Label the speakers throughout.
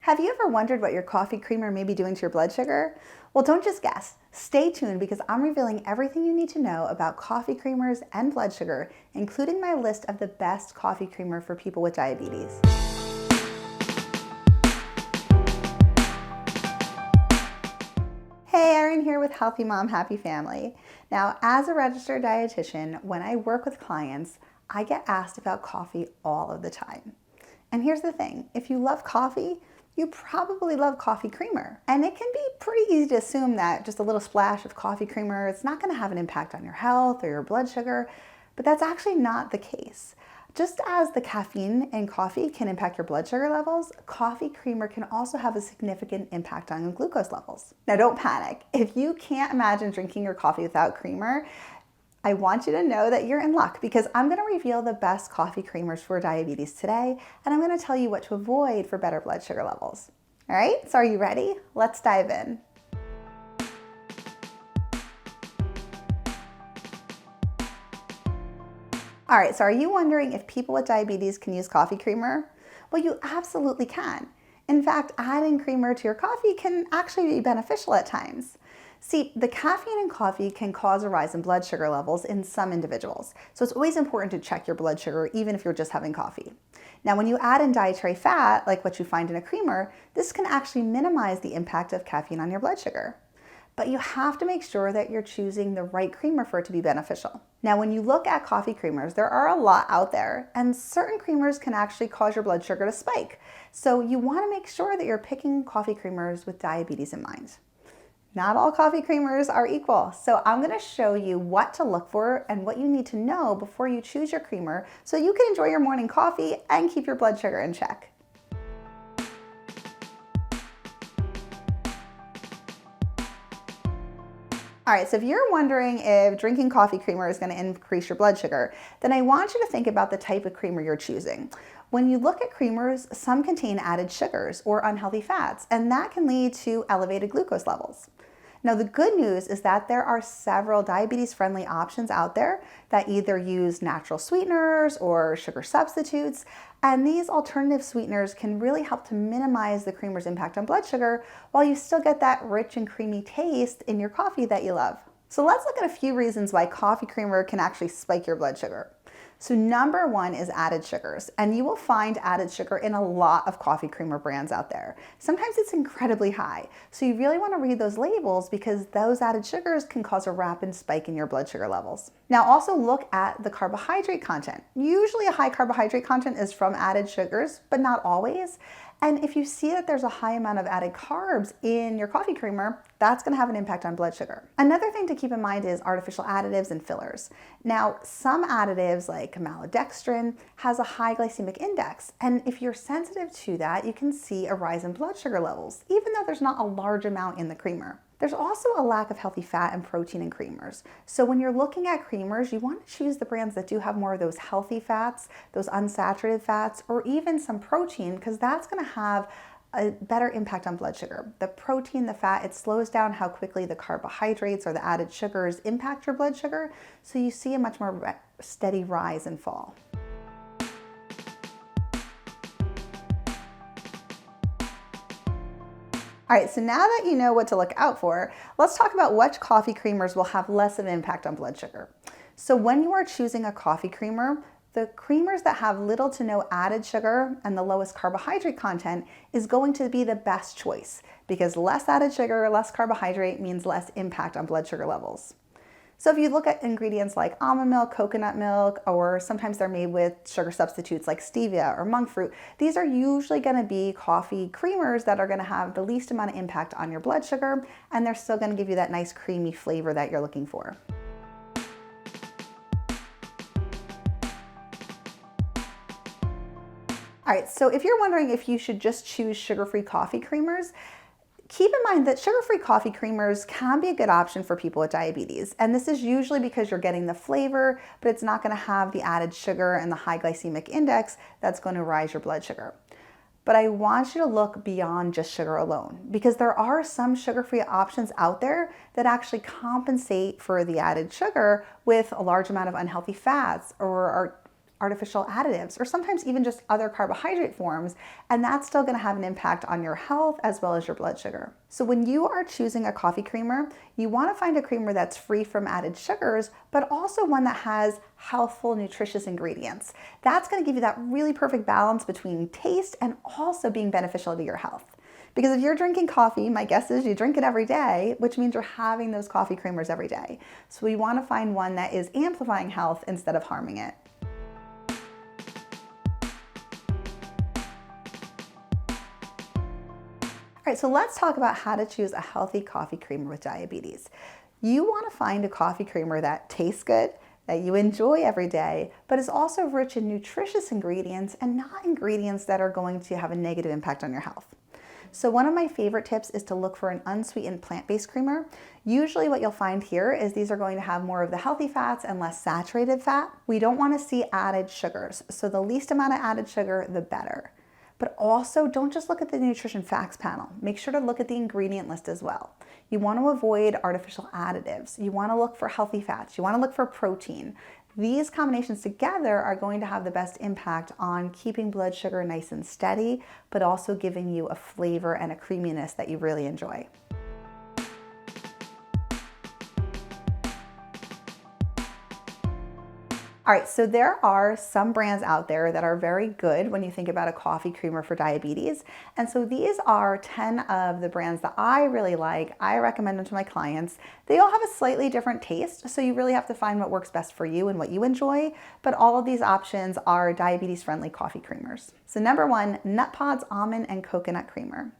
Speaker 1: Have you ever wondered what your coffee creamer may be doing to your blood sugar? Well, don't just guess. Stay tuned because I'm revealing everything you need to know about coffee creamers and blood sugar, including my list of the best coffee creamer for people with diabetes. Hey, Erin here with Healthy Mom, Happy Family. Now, as a registered dietitian, when I work with clients, I get asked about coffee all of the time. And here's the thing, if you love coffee, you probably love coffee creamer. And it can be pretty easy to assume that just a little splash of coffee creamer, it's not gonna have an impact on your health or your blood sugar, but that's actually not the case. Just as the caffeine in coffee can impact your blood sugar levels, coffee creamer can also have a significant impact on glucose levels. Now don't panic. If you can't imagine drinking your coffee without creamer, I want you to know that you're in luck because I'm going to reveal the best coffee creamers for diabetes today, and I'm going to tell you what to avoid for better blood sugar levels. All right, so are you ready? Let's dive in. All right, so are you wondering if people with diabetes can use coffee creamer? Well, you absolutely can. In fact, adding creamer to your coffee can actually be beneficial at times. See, the caffeine in coffee can cause a rise in blood sugar levels in some individuals, so it's always important to check your blood sugar even if you're just having coffee. Now, when you add in dietary fat, like what you find in a creamer, this can actually minimize the impact of caffeine on your blood sugar. But you have to make sure that you're choosing the right creamer for it to be beneficial. Now, when you look at coffee creamers, there are a lot out there, and certain creamers can actually cause your blood sugar to spike. So you want to make sure that you're picking coffee creamers with diabetes in mind. Not all coffee creamers are equal, so I'm going to show you what to look for and what you need to know before you choose your creamer so you can enjoy your morning coffee and keep your blood sugar in check. All right, so if you're wondering if drinking coffee creamer is going to increase your blood sugar, then I want you to think about the type of creamer you're choosing. When you look at creamers, some contain added sugars or unhealthy fats, and that can lead to elevated glucose levels. Now, the good news is that there are several diabetes-friendly options out there that either use natural sweeteners or sugar substitutes, and these alternative sweeteners can really help to minimize the creamer's impact on blood sugar while you still get that rich and creamy taste in your coffee that you love. So let's look at a few reasons why coffee creamer can actually spike your blood sugar. So number one is added sugars, and you will find added sugar in a lot of coffee creamer brands out there. Sometimes it's incredibly high, so you really want to read those labels because those added sugars can cause a rapid spike in your blood sugar levels. Now also look at the carbohydrate content. Usually a high carbohydrate content is from added sugars, but not always. And if you see that there's a high amount of added carbs in your coffee creamer, that's going to have an impact on blood sugar. Another thing to keep in mind is artificial additives and fillers. Now, some additives like maltodextrin has a high glycemic index, and if you're sensitive to that, you can see a rise in blood sugar levels, even though there's not a large amount in the creamer. There's also a lack of healthy fat and protein in creamers. So when you're looking at creamers, you want to choose the brands that do have more of those healthy fats, those unsaturated fats, or even some protein, because that's going to have a better impact on blood sugar. The protein, the fat, it slows down how quickly the carbohydrates or the added sugars impact your blood sugar, so you see a much more steady rise and fall. All right, so now that you know what to look out for, let's talk about which coffee creamers will have less of an impact on blood sugar. So when you are choosing a coffee creamer, the creamers that have little to no added sugar and the lowest carbohydrate content is going to be the best choice because less added sugar, less carbohydrate means less impact on blood sugar levels. So if you look at ingredients like almond milk, coconut milk, or sometimes they're made with sugar substitutes like stevia or monk fruit, these are usually going to be coffee creamers that are going to have the least amount of impact on your blood sugar, and they're still going to give you that nice creamy flavor that you're looking for. All right, so if you're wondering if you should just choose sugar-free coffee creamers, keep in mind that sugar-free coffee creamers can be a good option for people with diabetes. And this is usually because you're getting the flavor, but it's not going to have the added sugar and the high glycemic index that's going to rise your blood sugar. But I want you to look beyond just sugar alone because there are some sugar-free options out there that actually compensate for the added sugar with a large amount of unhealthy fats or are artificial additives, or sometimes even just other carbohydrate forms, and that's still going to have an impact on your health as well as your blood sugar. So when you are choosing a coffee creamer, you want to find a creamer that's free from added sugars, but also one that has healthful, nutritious ingredients. That's going to give you that really perfect balance between taste and also being beneficial to your health. Because if you're drinking coffee, my guess is you drink it every day, which means you're having those coffee creamers every day. So we want to find one that is amplifying health instead of harming it. All right, so let's talk about how to choose a healthy coffee creamer with diabetes. You want to find a coffee creamer that tastes good, that you enjoy every day, but is also rich in nutritious ingredients and not ingredients that are going to have a negative impact on your health. So one of my favorite tips is to look for an unsweetened plant-based creamer. Usually what you'll find here is these are going to have more of the healthy fats and less saturated fat. We don't want to see added sugars, so the least amount of added sugar, the better. But also don't just look at the nutrition facts panel. Make sure to look at the ingredient list as well. You want to avoid artificial additives. You want to look for healthy fats. You want to look for protein. These combinations together are going to have the best impact on keeping blood sugar nice and steady, but also giving you a flavor and a creaminess that you really enjoy. All right, so there are some brands out there that are very good when you think about a coffee creamer for diabetes. And so these are 10 of the brands that I really like. I recommend them to my clients. They all have a slightly different taste, so you really have to find what works best for you and what you enjoy. But all of these options are diabetes-friendly coffee creamers. So number one, Nut Pods Almond and Coconut Creamer.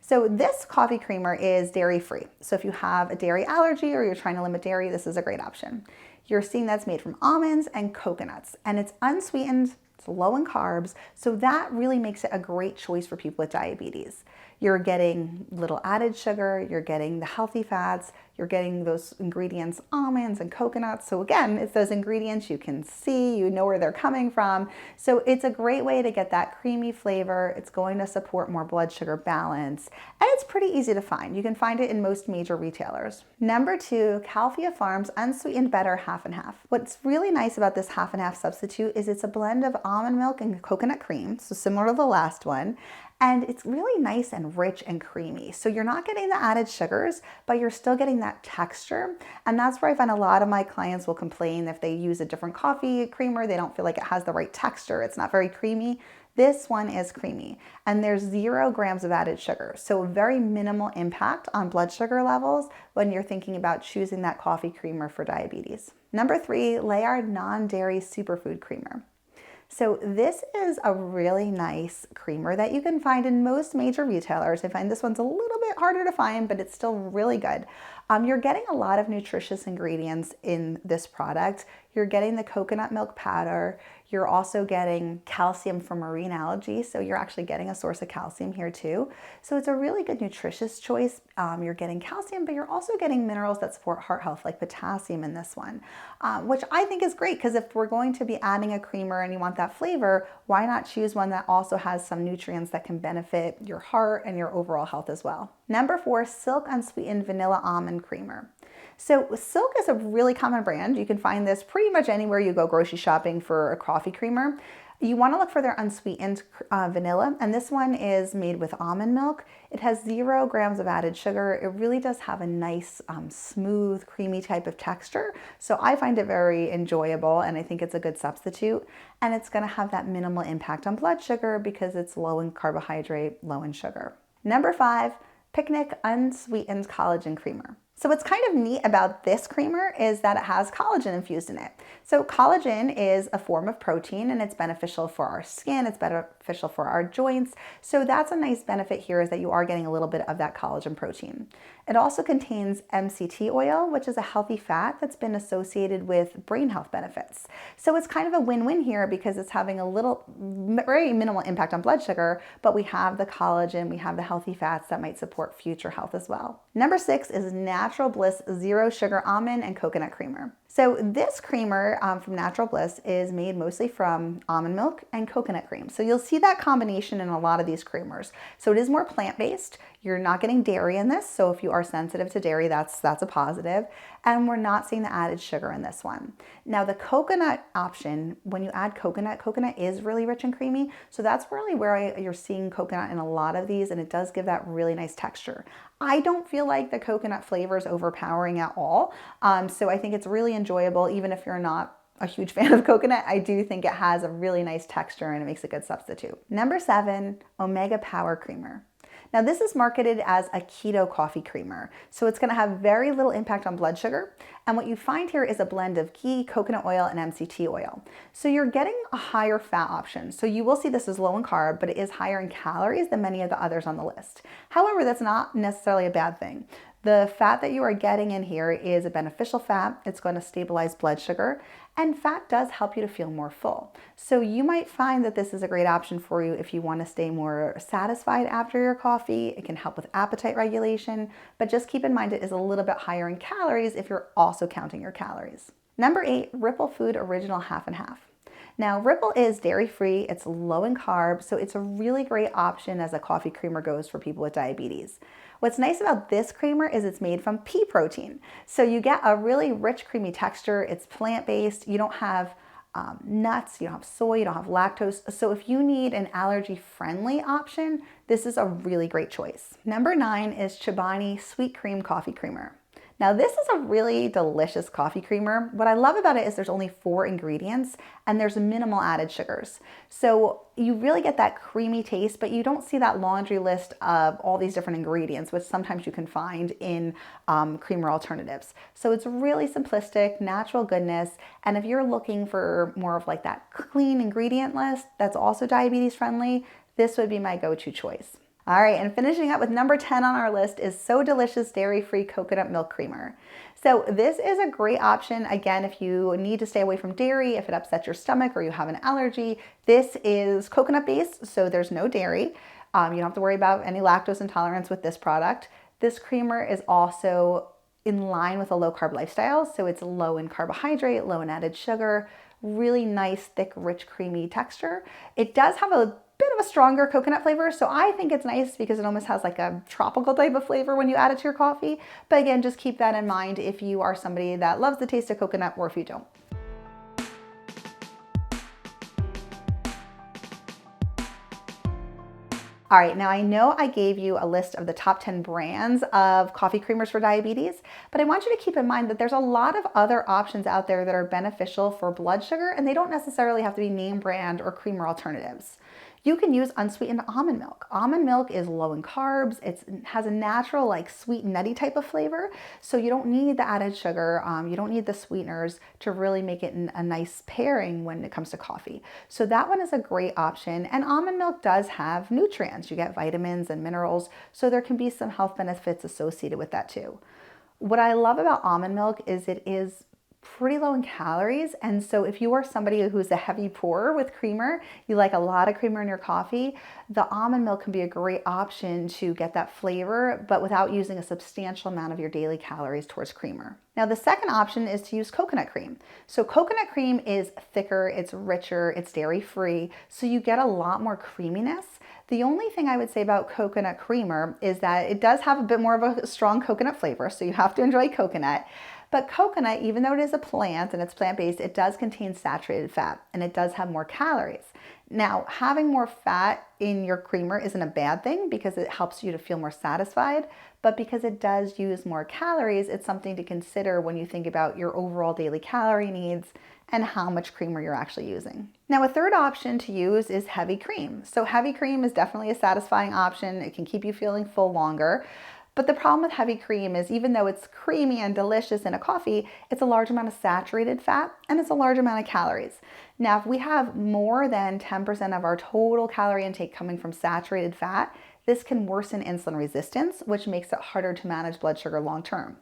Speaker 1: So this coffee creamer is dairy-free. So if you have a dairy allergy or you're trying to limit dairy, this is a great option. You're seeing that's made from almonds and coconuts, and it's unsweetened, it's low in carbs, so that really makes it a great choice for people with diabetes. You're getting little added sugar, you're getting the healthy fats, you're getting those ingredients, almonds and coconuts. So again, it's those ingredients you can see, you know where they're coming from. So it's a great way to get that creamy flavor. It's going to support more blood sugar balance, and it's pretty easy to find. You can find it in most major retailers. Number two, Califia Farms Unsweetened Better Half and Half. What's really nice about this half and half substitute is it's a blend of almond milk and coconut cream, so similar to the last one. And it's really nice and rich and creamy. So you're not getting the added sugars, but you're still getting that texture. And that's where I find a lot of my clients will complain if they use a different coffee creamer, they don't feel like it has the right texture. It's not very creamy. This one is creamy, and there's 0 grams of added sugar. So very minimal impact on blood sugar levels when you're thinking about choosing that coffee creamer for diabetes. Number three, Layard Non-Dairy Superfood Creamer. So this is a really nice creamer that you can find in most major retailers. I find this one's a little bit harder to find, but it's still really good. You're getting a lot of nutritious ingredients in this product. You're getting the coconut milk powder. You're also getting calcium for marine algae, so you're actually getting a source of calcium here too. So it's a really good nutritious choice. You're getting calcium, but you're also getting minerals that support heart health, like potassium in this one, which I think is great because if we're going to be adding a creamer and you want that flavor, why not choose one that also has some nutrients that can benefit your heart and your overall health as well. Number four, Silk Unsweetened Vanilla Almond Creamer. So Silk is a really common brand. You can find this pretty much anywhere you go grocery shopping for a coffee creamer. You want to look for their unsweetened vanilla, and this one is made with almond milk. It has 0 grams of added sugar. It really does have a nice, smooth, creamy type of texture. So I find it very enjoyable, and I think it's a good substitute. And it's going to have that minimal impact on blood sugar because it's low in carbohydrate, low in sugar. Number five, Picnic Unsweetened Collagen Creamer. So what's kind of neat about this creamer is that it has collagen infused in it. So collagen is a form of protein, and it's beneficial for our skin, it's beneficial for our joints. So that's a nice benefit here, is that you are getting a little bit of that collagen protein. It also contains MCT oil, which is a healthy fat that's been associated with brain health benefits. So it's kind of a win-win here because it's having a very minimal impact on blood sugar, but we have the collagen, we have the healthy fats that might support future health as well. Number six is Natural Bliss Zero Sugar Almond and Coconut Creamer. So this creamer from Natural Bliss is made mostly from almond milk and coconut cream. So you'll see that combination in a lot of these creamers. So it is more plant-based. You're not getting dairy in this. So if you are sensitive to dairy, that's a positive. And we're not seeing the added sugar in this one. Now the coconut option, when you add coconut, coconut is really rich and creamy. So that's really where you're seeing coconut in a lot of these, and it does give that really nice texture. I don't feel like the coconut flavor is overpowering at all. So I think it's really enjoyable, even if you're not a huge fan of coconut. I do think it has a really nice texture and it makes a good substitute. Number 7, Omega Power Creamer. Now this is marketed as a keto coffee creamer, so it's going to have very little impact on blood sugar. And what you find here is a blend of ghee, coconut oil, and MCT oil. So you're getting a higher fat option. So you will see this is low in carb, but it is higher in calories than many of the others on the list. However, that's not necessarily a bad thing. The fat that you are getting in here is a beneficial fat. It's going to stabilize blood sugar, and fat does help you to feel more full. So you might find that this is a great option for you if you want to stay more satisfied after your coffee. It can help with appetite regulation, but just keep in mind it is a little bit higher in calories if you're also counting your calories. Number 8, Ripple Food Original Half and Half. Now Ripple is dairy-free, it's low in carbs, so it's a really great option as a coffee creamer goes for people with diabetes. What's nice about this creamer is it's made from pea protein. So you get a really rich, creamy texture. It's plant-based. You don't have nuts, you don't have soy, you don't have lactose. So if you need an allergy-friendly option, this is a really great choice. Number 9 is Chobani Sweet Cream Coffee Creamer. Now this is a really delicious coffee creamer. What I love about it is there's only 4 ingredients and there's minimal added sugars. So you really get that creamy taste, but you don't see that laundry list of all these different ingredients, which sometimes you can find in creamer alternatives. So it's really simplistic, natural goodness. And if you're looking for more of like that clean ingredient list that's also diabetes friendly, this would be my go-to choice. All right, and finishing up with number 10 on our list is So Delicious Dairy-Free Coconut Milk Creamer. So this is a great option, again, if you need to stay away from dairy, if it upsets your stomach or you have an allergy. This is coconut-based, so there's no dairy. You don't have to worry about any lactose intolerance with this product. This creamer is also in line with a low-carb lifestyle, so it's low in carbohydrate, low in added sugar, really nice, thick, rich, creamy texture. It does have a bit of a stronger coconut flavor, so I think it's nice because it almost has like a tropical type of flavor when you add it to your coffee. But again, just keep that in mind if you are somebody that loves the taste of coconut or if you don't. All right, now I know I gave you a list of the top 10 brands of coffee creamers for diabetes, but I want you to keep in mind that there's a lot of other options out there that are beneficial for blood sugar, and they don't necessarily have to be name brand or creamer alternatives. You can use unsweetened almond milk. Almond milk is low in carbs. It has a natural, like sweet, nutty type of flavor. So you don't need the added sugar. You don't need the sweeteners to really make it a nice pairing when it comes to coffee. So that one is a great option. And almond milk does have nutrients. You get vitamins and minerals. So there can be some health benefits associated with that too. What I love about almond milk is it is pretty low in calories, and so if you are somebody who's a heavy pourer with creamer, you like a lot of creamer in your coffee, the almond milk can be a great option to get that flavor, but without using a substantial amount of your daily calories towards creamer. Now the second option is to use coconut cream. So coconut cream is thicker, it's richer, it's dairy-free, so you get a lot more creaminess. The only thing I would say about coconut creamer is that it does have a bit more of a strong coconut flavor, so you have to enjoy coconut. But coconut, even though it is a plant and it's plant-based, it does contain saturated fat and it does have more calories. Now, having more fat in your creamer isn't a bad thing because it helps you to feel more satisfied, but because it does use more calories, it's something to consider when you think about your overall daily calorie needs and how much creamer you're actually using. Now, a third option to use is heavy cream. So heavy cream is definitely a satisfying option. It can keep you feeling full longer. But the problem with heavy cream is even though it's creamy and delicious in a coffee, it's a large amount of saturated fat and it's a large amount of calories. Now, if we have more than 10% of our total calorie intake coming from saturated fat, This can worsen insulin resistance, which makes it harder to manage blood sugar long term.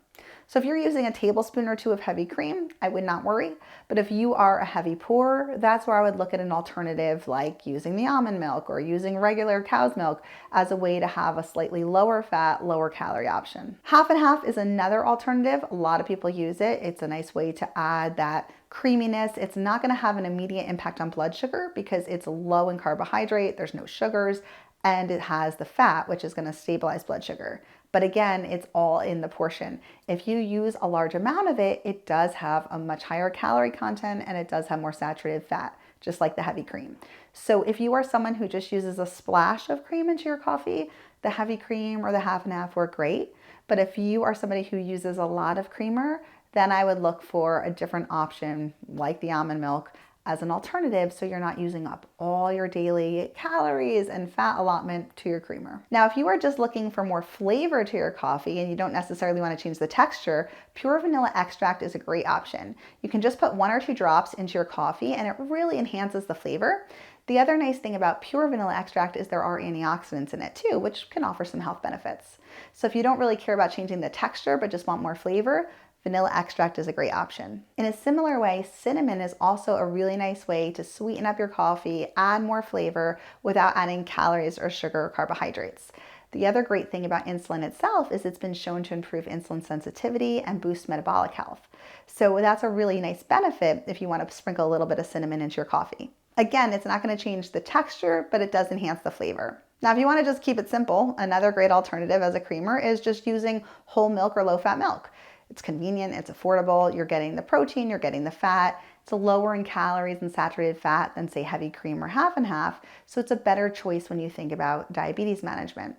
Speaker 1: So if you're using a tablespoon or two of heavy cream, I would not worry. But if you are a heavy pourer, that's where I would look at an alternative like using the almond milk or using regular cow's milk as a way to have a slightly lower fat, lower calorie option. Half and half is another alternative. A lot of people use it. It's a nice way to add that creaminess. It's not going to have an immediate impact on blood sugar because it's low in carbohydrate, there's no sugars, and it has the fat, which is going to stabilize blood sugar. But again, it's all in the portion. If you use a large amount of it, it does have a much higher calorie content and it does have more saturated fat, just like the heavy cream. So if you are someone who just uses a splash of cream into your coffee, the heavy cream or the half and half work great. But if you are somebody who uses a lot of creamer, then I would look for a different option like the almond milk as an alternative so you're not using up all your daily calories and fat allotment to your creamer. Now, if you are just looking for more flavor to your coffee and you don't necessarily want to change the texture, pure vanilla extract is a great option. You can just put 1 or 2 drops into your coffee and it really enhances the flavor. The other nice thing about pure vanilla extract is there are antioxidants in it too, which can offer some health benefits. So if you don't really care about changing the texture but just want more flavor, vanilla extract is a great option. In a similar way, cinnamon is also a really nice way to sweeten up your coffee, add more flavor without adding calories or sugar or carbohydrates. The other great thing about insulin itself is it's been shown to improve insulin sensitivity and boost metabolic health. So that's a really nice benefit if you want to sprinkle a little bit of cinnamon into your coffee. Again, it's not going to change the texture, but it does enhance the flavor. Now, if you want to just keep it simple, another great alternative as a creamer is just using whole milk or low-fat milk. It's convenient, it's affordable, you're getting the protein, you're getting the fat. It's lower in calories and saturated fat than, say, heavy cream or half and half, so it's a better choice when you think about diabetes management.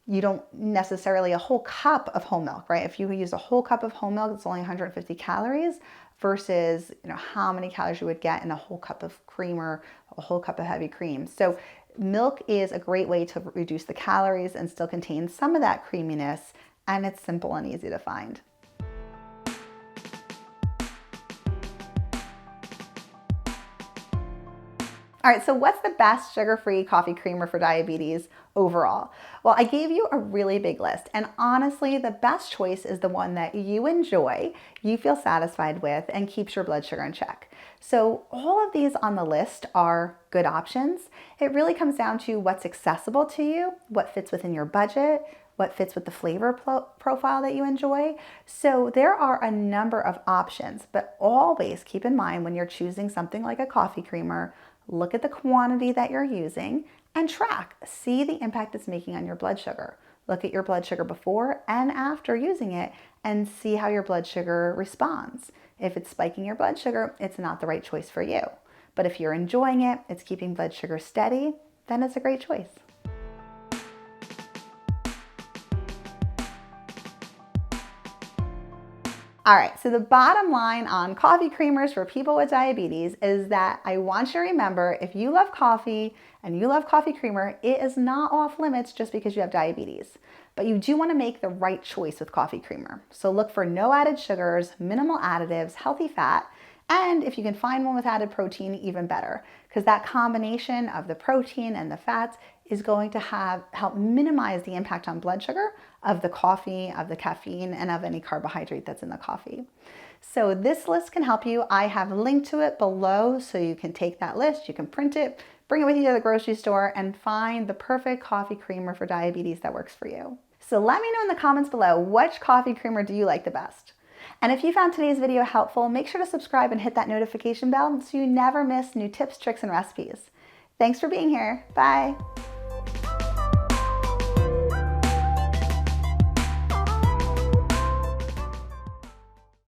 Speaker 1: You don't necessarily a whole cup of whole milk, right? If you use a whole cup of whole milk, it's only 150 calories versus how many calories you would get in a whole cup of cream or a whole cup of heavy cream. So milk is a great way to reduce the calories and still contain some of that creaminess, and it's simple and easy to find. All right, so what's the best sugar-free coffee creamer for diabetes overall? Well, I gave you a really big list, and honestly, the best choice is the one that you enjoy, you feel satisfied with, and keeps your blood sugar in check. So all of these on the list are good options. It really comes down to what's accessible to you, what fits within your budget, what fits with the flavor profile that you enjoy. So there are a number of options, but always keep in mind when you're choosing something like a coffee creamer, look at the quantity that you're using and track. See the impact it's making on your blood sugar. Look at your blood sugar before and after using it and see how your blood sugar responds. If it's spiking your blood sugar, it's not the right choice for you. But if you're enjoying it, it's keeping blood sugar steady, then it's a great choice. All right, so the bottom line on coffee creamers for people with diabetes is that I want you to remember if you love coffee and you love coffee creamer, it is not off limits just because you have diabetes. But you do want to make the right choice with coffee creamer. So look for no added sugars, minimal additives, healthy fat, and if you can find one with added protein, even better, because that combination of the protein and the fats is going to help minimize the impact on blood sugar of the coffee, of the caffeine, and of any carbohydrate that's in the coffee. So this list can help you. I have linked to it below so you can take that list, you can print it, bring it with you to the grocery store, and find the perfect coffee creamer for diabetes that works for you. So let me know in the comments below, which coffee creamer do you like the best? And if you found today's video helpful, make sure to subscribe and hit that notification bell so you never miss new tips, tricks, and recipes. Thanks for being here. Bye.